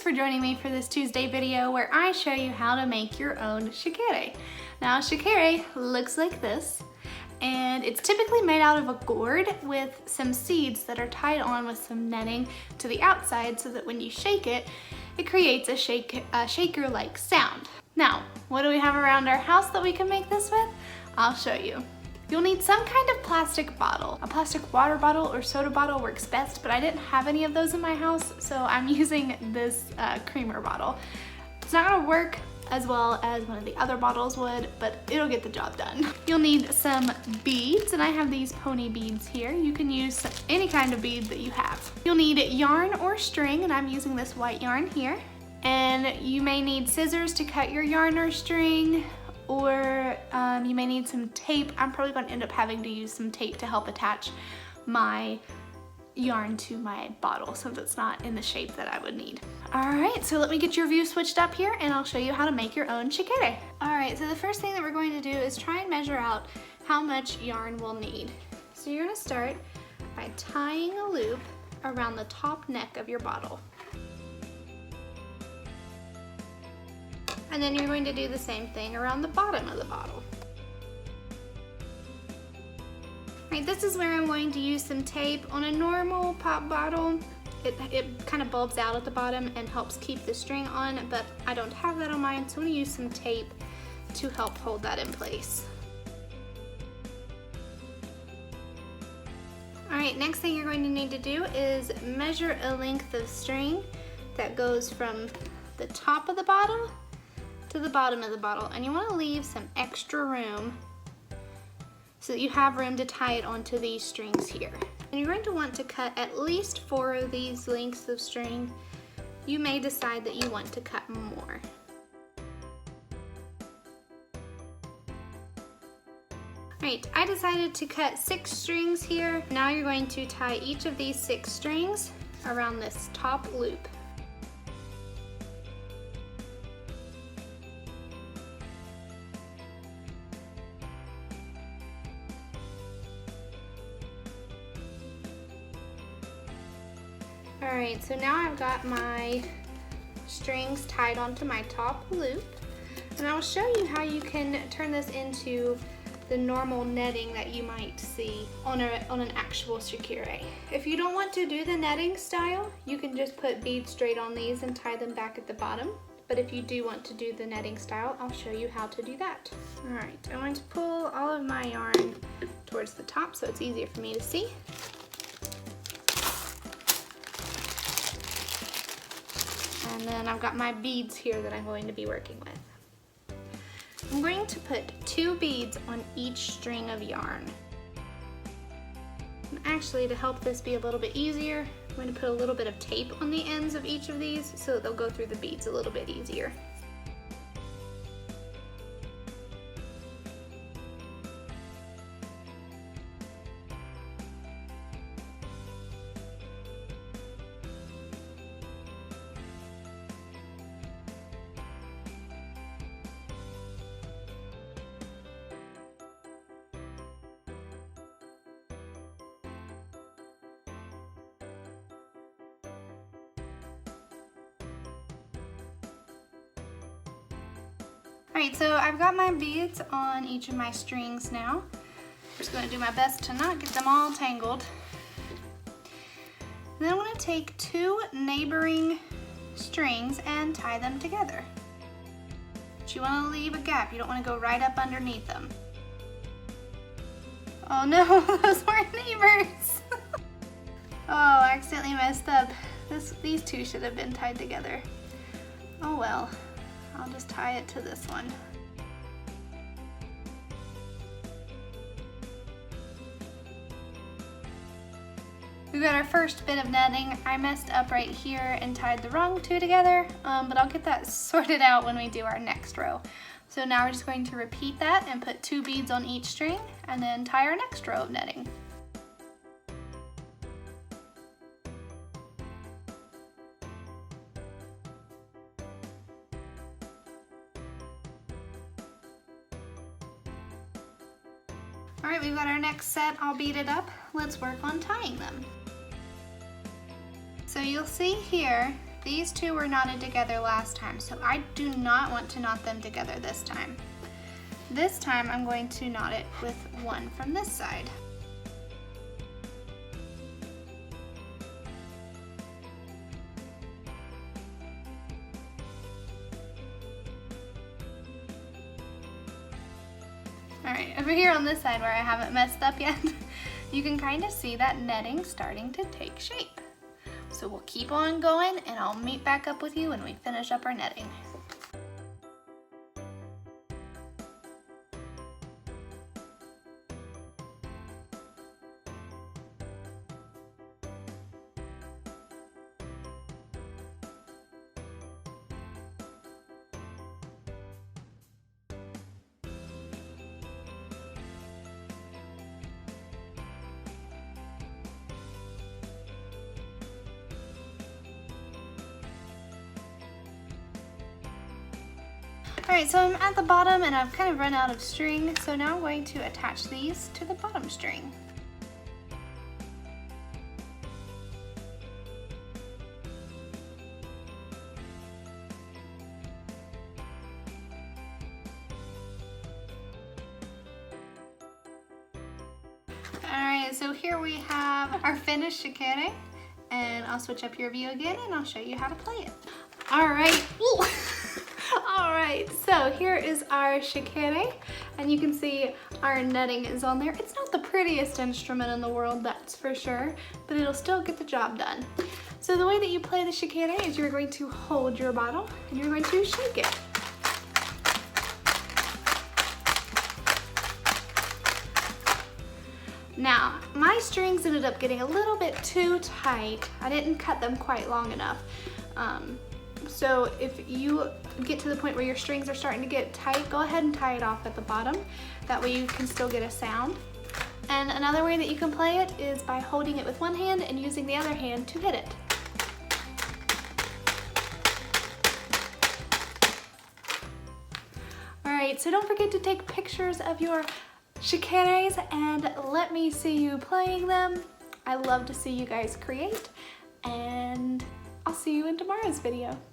thanks for joining me for this Tuesday video where I show you how to make your own shekere. Now shekere looks like this, and it's typically made out of a gourd with some seeds that are tied on with some netting to the outside so that when you shake it, it creates a shaker-like sound. Now, what do we have around our house that we can make this with? I'll show you. You'll need some kind of plastic bottle. A plastic water bottle or soda bottle works best, but I didn't have any of those in my house, so I'm using this creamer bottle. It's not gonna work as well as one of the other bottles would, but it'll get the job done. You'll need some beads, and I have these pony beads here. You can use any kind of bead that you have. You'll need yarn or string, and I'm using this white yarn here. And you may need scissors to cut your yarn or string, or you may need some tape. I'm probably going to end up having to use some tape to help attach my yarn to my bottle since it's not in the shape that I would need. Alright, so let me get your view switched up here and I'll show you how to make your own shekere. Alright, so the first thing that we're going to do is try and measure out how much yarn we'll need. So you're going to start by tying a loop around the top neck of your bottle. And then you're going to do the same thing around the bottom of the bottle. Right, this is where I'm going to use some tape. On a normal pop bottle, it kind of bulbs out at the bottom and helps keep the string on, but I don't have that on mine, so I'm going to use some tape to help hold that in place. Alright, next thing you're going to need to do is measure a length of string that goes from the top of the bottle to the bottom of the bottle, and you want to leave some extra room so that you have room to tie it onto these strings here. And you're going to want to cut at least 4 of these lengths of string. You may decide that you want to cut more. Alright, I decided to cut 6 strings here. Now you're going to tie each of these 6 strings around this top loop. Alright, so now I've got my strings tied onto my top loop, and I'll show you how you can turn this into the normal netting that you might see on an actual shekere. If you don't want to do the netting style, you can just put beads straight on these and tie them back at the bottom. But if you do want to do the netting style, I'll show you how to do that. Alright, I'm going to pull all of my yarn towards the top so it's easier for me to see. And then I've got my beads here that I'm going to be working with. I'm going to put 2 beads on each string of yarn. And actually, to help this be a little bit easier, I'm going to put a little bit of tape on the ends of each of these so that they'll go through the beads a little bit easier. Alright, so I've got my beads on each of my strings now. I'm just going to do my best to not get them all tangled. And then I want to take 2 neighboring strings and tie them together. But you want to leave a gap. You don't want to go right up underneath them. Oh no, those weren't neighbors! Oh, I accidentally messed up. These 2 should have been tied together. Oh well. I'll just tie it to this one. We've got our first bit of netting. I messed up right here and tied the wrong 2 together, but I'll get that sorted out when we do our next row. So now we're just going to repeat that and put 2 beads on each string and then tie our next row of netting. Alright, we've got our next set all beaded up. Let's work on tying them. So you'll see here These two were knotted together last time, so I do not want to knot them together this time. This time I'm going to knot it with one from this side. All right, over here on this side where I haven't messed up yet, you can kind of see that netting starting to take shape. So we'll keep on going and I'll meet back up with you when we finish up our netting. All right, so I'm at the bottom and I've kind of run out of string, so now I'm going to attach these to the bottom string. All right, so here we have our finished shekere, and I'll switch up your view again and I'll show you how to play it. All right. Ooh. All right, so here is our shekere, and you can see our netting is on there. It's not the prettiest instrument in the world, that's for sure, but it'll still get the job done. So the way that you play the shekere is you're going to hold your bottle and you're going to shake it. Now, my strings ended up getting a little bit too tight. I didn't cut them quite long enough. So if you get to the point where your strings are starting to get tight, go ahead and tie it off at the bottom. That way you can still get a sound. And another way that you can play it is by holding it with one hand and using the other hand to hit it. All right, so don't forget to take pictures of your shekeres and let me see you playing them. I love to see you guys create, and I'll see you in tomorrow's video.